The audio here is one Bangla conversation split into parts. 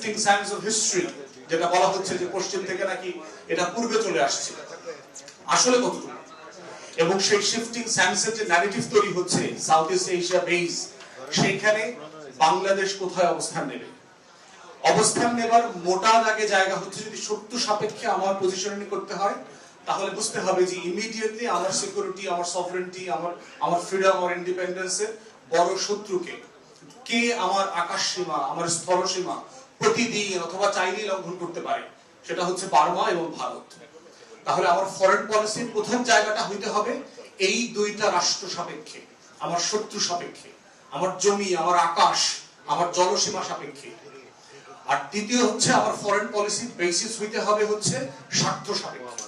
শিফটিং স্যান্ডস অফ হিস্ট্রি, যেটা বলা হচ্ছে যে পশ্চিম থেকে নাকি এটা পূর্বে চলে আসছে, আসলে কতটুকু? এবং সেই শিফটিং স্যান্ডসের যে ন্যারেটিভ তৈরি হচ্ছে সাউথ ইস্ট এশিয়া বেস, সেইখানে বাংলাদেশ কোথায় অবস্থান নেবে? অবস্থান নেবার মোটা দাগে জায়গা হচ্ছে, যদি সত্য সাপেক্ষে আমার পজিশনিং করতে হয়, তাহলে বুঝতে হবে যে ইমিডিয়েটলি আমার সিকিউরিটি, আমার সফরেনিটি, আমার ফ্রিডম, আমার ইন্ডিপেন্ডেন্সের বড় শত্রুকে কে আমার আকাশ সীমা, আমার স্থল সীমা প্রতিদিন অথবা চাইলেই লঙ্ঘন করতে পারে, সেটা হচ্ছে বার্মা এবং ভারত। তাহলে আমার ফরেন পলিসির প্রথম জায়গাটা হইতে হবে এই দুইটা রাষ্ট্র সাপেক্ষে, আমার শত্রু সাপেক্ষে, আমার জমি, আমার আকাশ, আমার জলসীমা সাপেক্ষে। আর দ্বিতীয় হচ্ছে আমার ফরেন পলিসির বেসিস হইতে হবে হচ্ছে স্বার্থ সাপেক্ষে।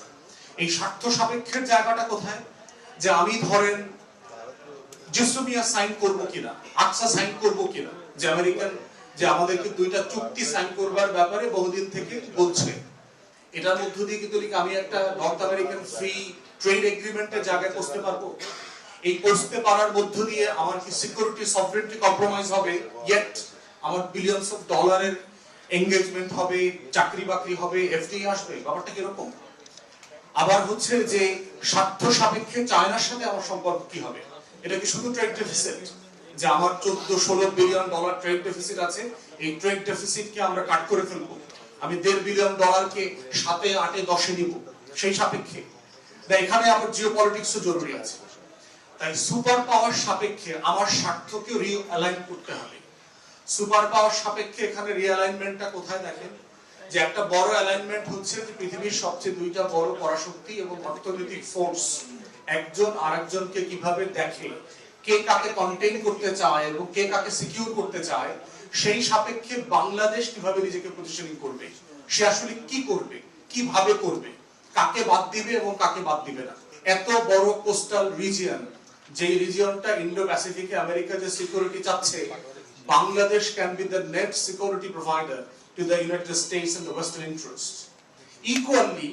এই স্বার্থ সাপেক্ষের জায়গাটা কোথায়? যে আমি ধরেন জেসুমিয়া সাইন করব কিনা, আকসা সাইন করব কিনা, যে আমেরিকান যে আমাদেরকে দুইটা চুক্তি সাইন করবার ব্যাপারে বহুদিন থেকে বলছে, এটার মধ্য দিয়ে কিন্তু আমি একটা নর্থ আমেরিকান ফ্রি ট্রেড এগ্রিমেন্টের জায়গায় পৌঁছতে পারবো। এই পৌঁছতে পারার মধ্য দিয়ে আমার কি সিকিউরিটি, সফরেনিটি কম্প্রোমাইজ হবে, ইয়েট আমার বিলিয়নস অফ ডলারের এঙ্গেজমেন্ট হবে, চাকরি বাকরি হবে, এফডিআই আসবে, ব্যাপারটা কিরকম? আবার হচ্ছে যে স্বার্থ সাপেক্ষে চায়নার সাথে আমার সম্পর্ক কি হবে? এটা কি শুধু ট্রেড ডেফিসিট, যে আমার 14-16 বিলিয়ন ডলার ট্রেড ডেফিসিট আছে, এই ট্রেড ডেফিসিটকে আমরা কাট করে ফেলবো, আমি 1.5 বিলিয়ন ডলারকে 7, 8, 10 নিব, সেই সাপেক্ষে? এখানে আবার জিওপলিটিক্সও জরুরি আছে। তাই সুপার পাওয়ার সাপেক্ষে আমার স্বার্থকে রিঅ্যালাইন করতে হবে। সুপার পাওয়ার সাপেক্ষে এখানে রিঅ্যালাইনমেন্টটা কোথায় দেখেন? যে একটা বড় অ্যালাইনমেন্ট হচ্ছে যে পৃথিবীর সবচেয়ে দুইটা বড় পরাশক্তি এবং অর্থনৈতিক ফোর্স একজন আরেকজনকে কিভাবে দেখে, কে কাকে কন্টেইন করতে চায় এবং কে কাকে সিকিউর করতে চায়, সেই সাপেক্ষে বাংলাদেশ কিভাবে নিজেকে পজিশনিং করবে, সে আসলে কি করবে, কিভাবে করবে, কাকে বাদ দিবে এবং কাকে বাদ দিবে না। এত বড় কোস্টাল রিজিয়ন, যে রিজিয়নটা ইন্ডো প্যাসিফিকে আমেরিকা যে সিকিউরিটি চাচ্ছে, Bangladesh can be the net security provider to the United States and the Western interests. Equally,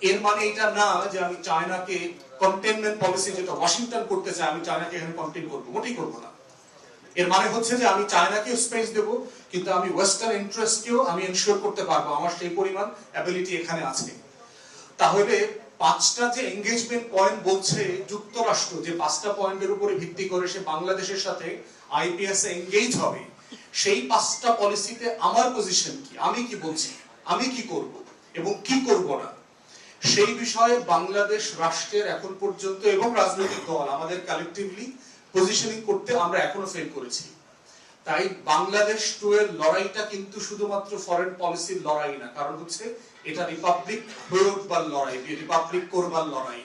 এর মানে এটা না যে আমি চায়নাকে কন্টেইনমেন্ট পলিসি যেটা ওয়াশিংটন করতে চায়, আমি চায়নাকে এখানে কন্টেইন করব, মোটেই করব না। এর মানে হচ্ছে যে আমি চায়নাকে স্পেস দেব, কিন্তু আমি ওয়েস্টার্ন ইন্টারেস্টকেও আমি এনশিওর করতে পারবো, আমার সেই পরিমাণ অ্যাবিলিটি এখানে আছে। তাহলে 5টা যে এনগেজমেন্ট পয়েন্ট বলছে যুক্তরাষ্ট্র, যে 5টা পয়েন্টের উপরে ভিত্তি করে সে বাংলাদেশের সাথে আইপিএস এ এনগেজ হবে, সেই 5টা পলিসিতে আমার পজিশন কি, আমি কি বলছি, আমি কি করব এবং কি করব না, সেই বিষয়ে বাংলাদেশ রাষ্ট্রের এখন পর্যন্ত এবং রাজনৈতিক দল আমাদের কালেক্টিভলি পজিশনিং করতে আমরা এখনো ফেল করেছি। তাই বাংলাদেশ 2 এর লড়াইটা কিন্তু শুধুমাত্র ফরেন পলিসির লড়াই না, কারণ হচ্ছে এটা রিপাবলিক হয়ে উঠবার লড়াই, রিপাবলিক করবার লড়াই।